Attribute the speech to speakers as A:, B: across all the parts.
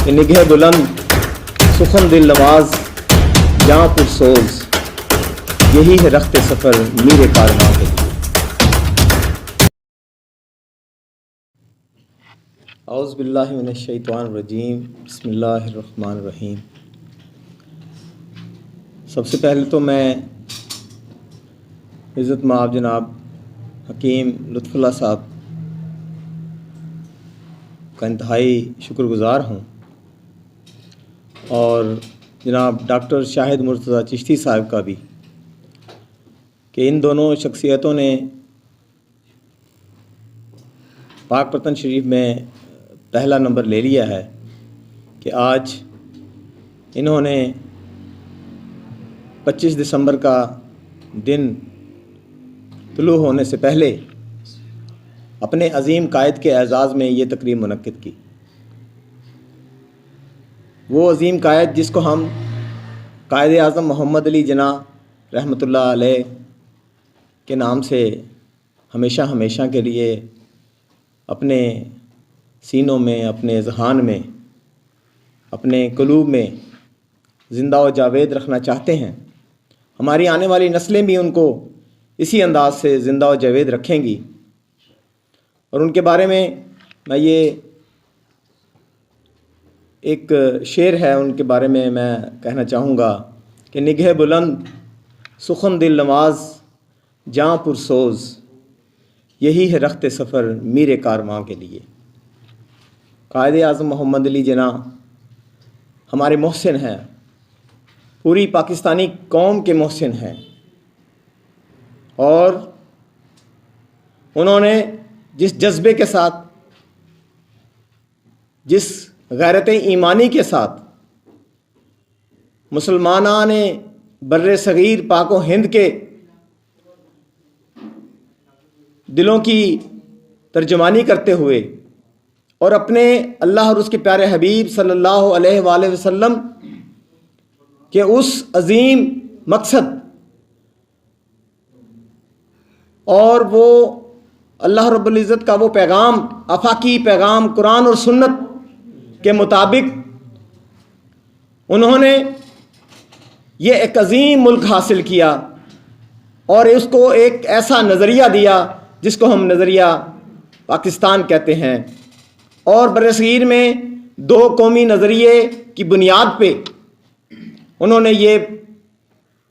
A: کہ نگہ بلند سخن دل نواز جاں پرسوز، یہی ہے رخت سفر میر کارواں کے لیے۔ اعوذ باللہ من الشیطان الرجیم، بسم اللہ الرحمن الرحیم۔ سب سے پہلے تو میں عزت مآب جناب حکیم لطف اللہ صاحب کا انتہائی شکر گزار ہوں، اور جناب ڈاکٹر شاہد مرتضیٰ چشتی صاحب کا بھی، کہ ان دونوں شخصیتوں نے پاک پتن شریف میں پہلا نمبر لے لیا ہے، کہ آج انہوں نے 25 دسمبر کا دن طلوع ہونے سے پہلے اپنے عظیم قائد کے اعزاز میں یہ تقریب منعقد کی۔ وہ عظیم قائد جس کو ہم قائد اعظم محمد علی جناح رحمۃ اللہ علیہ کے نام سے ہمیشہ کے لیے اپنے سینوں میں، اپنے ذہان میں، اپنے قلوب میں زندہ و جاوید رکھنا چاہتے ہیں۔ ہماری آنے والی نسلیں بھی ان کو اسی انداز سے زندہ و جاوید رکھیں گی، اور ان کے بارے میں یہ ایک شعر ہے، ان کے بارے میں کہنا چاہوں گا کہ نگہ بلند سخن دل نواز جاں پرسوز، یہی ہے رخت سفر میر کارواں کے لیے۔ قائد اعظم محمد علی جناح ہمارے محسن ہیں، پوری پاکستانی قوم کے محسن ہیں، اور انہوں نے جس جذبے کے ساتھ، جس غیرت ایمانی کے ساتھ مسلمانان بر صغیر پاک و ہند کے دلوں کی ترجمانی کرتے ہوئے اور اپنے اللہ اور اس کے پیارے حبیب صلی اللہ علیہ وآلہ وسلم کے اس عظیم مقصد اور وہ اللہ رب العزت کا وہ پیغام، آفاقی پیغام قرآن اور سنت کے مطابق انہوں نے یہ ایک عظیم ملک حاصل کیا، اور اس کو ایک ایسا نظریہ دیا جس کو ہم نظریہ پاکستان کہتے ہیں، اور برصغیر میں دو قومی نظریے کی بنیاد پہ انہوں نے یہ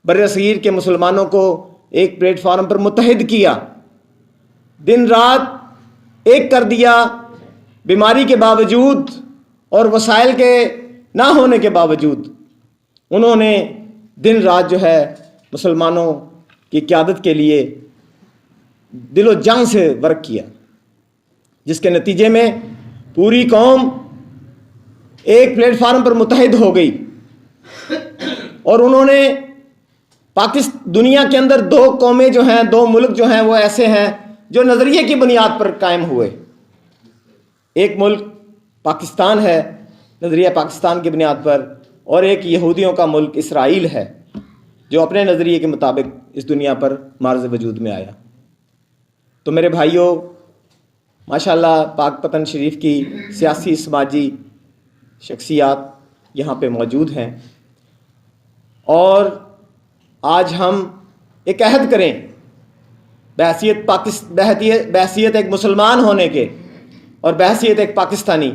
A: برصغیر کے مسلمانوں کو ایک پلیٹ فارم پر متحد کیا، دن رات ایک کر دیا، بیماری کے باوجود اور وسائل کے نہ ہونے کے باوجود انہوں نے دن رات جو ہے مسلمانوں کی قیادت کے لیے دل و جان سے ورک کیا، جس کے نتیجے میں پوری قوم ایک پلیٹ فارم پر متحد ہو گئی، اور انہوں نے دنیا کے اندر دو قومیں جو ہیں، دو ملک جو ہیں وہ ایسے ہیں جو نظریے کی بنیاد پر قائم ہوئے۔ ایک ملک پاکستان ہے نظریہ پاکستان کی بنیاد پر، اور ایک یہودیوں کا ملک اسرائیل ہے جو اپنے نظریے کے مطابق اس دنیا پر معرض وجود میں آیا۔ تو میرے بھائیوں، ماشاءاللہ پاک پتن شریف کی سیاسی سماجی شخصیات یہاں پہ موجود ہیں، اور آج ہم ایک عہد کریں بحیثیت ایک مسلمان ہونے کے اور بحیثیت ایک پاکستانی،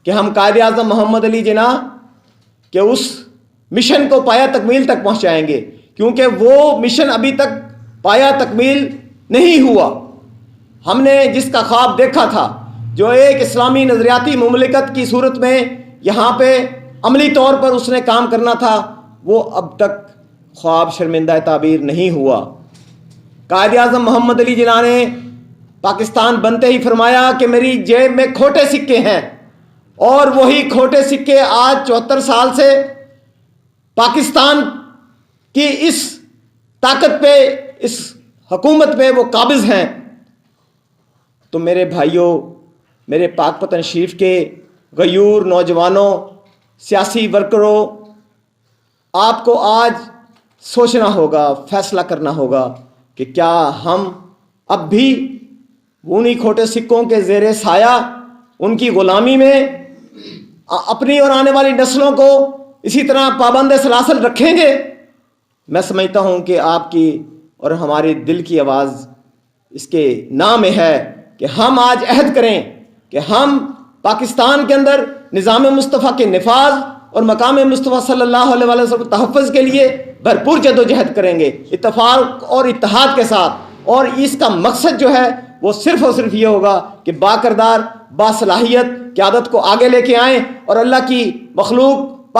A: کہ ہم قائد اعظم محمد علی جناح کے اس مشن کو پایا تکمیل تک پہنچائیں گے، کیونکہ وہ مشن ابھی تک پایا تکمیل نہیں ہوا۔ ہم نے جس کا خواب دیکھا تھا، جو ایک اسلامی نظریاتی مملکت کی صورت میں یہاں پہ عملی طور پر اس نے کام کرنا تھا، وہ اب تک خواب شرمندہ تعبیر نہیں ہوا۔ قائد اعظم محمد علی جناح نے پاکستان بنتے ہی فرمایا کہ میری جیب میں کھوٹے سکے ہیں، اور وہی کھوٹے سکے آج 74 سال سے پاکستان کی اس طاقت پہ، اس حکومت پہ وہ قابض ہیں۔ تو میرے بھائیوں، میرے پاک پتن شریف کے غیور نوجوانوں، سیاسی ورکروں، آپ کو آج سوچنا ہوگا، فیصلہ کرنا ہوگا کہ کیا ہم اب بھی انہی کھوٹے سکوں کے زیر سایہ ان کی غلامی میں اپنی اور آنے والی نسلوں کو اسی طرح پابند سلاسل رکھیں گے، میں سمجھتا ہوں کہ آپ کی اور ہماری دل کی آواز اس کے نام میں ہے کہ ہم آج عہد کریں کہ ہم پاکستان کے اندر نظام مصطفیٰ کے نفاذ اور مقام مصطفیٰ صلی اللہ علیہ وسلم کے تحفظ کے لیے بھرپور جد و جہد کریں گے، اتفاق اور اتحاد کے ساتھ، اور اس کا مقصد جو ہے وہ صرف اور صرف یہ ہوگا کہ باکردار باصلاحیت قیادت کو آگے لے کے آئیں اور اللہ کی مخلوق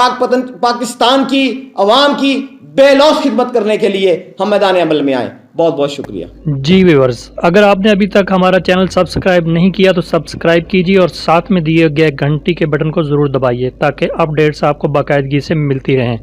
A: پاکستان کی عوام کی بے لوث خدمت کرنے کے لیے ہم میدان عمل میں آئیں۔ بہت بہت شکریہ۔
B: جی ویورز، اگر آپ نے ابھی تک ہمارا چینل سبسکرائب نہیں کیا تو سبسکرائب کیجیے اور ساتھ میں دیے گئے گھنٹی کے بٹن کو ضرور دبائیے تاکہ اپڈیٹس آپ کو باقاعدگی سے ملتی رہیں۔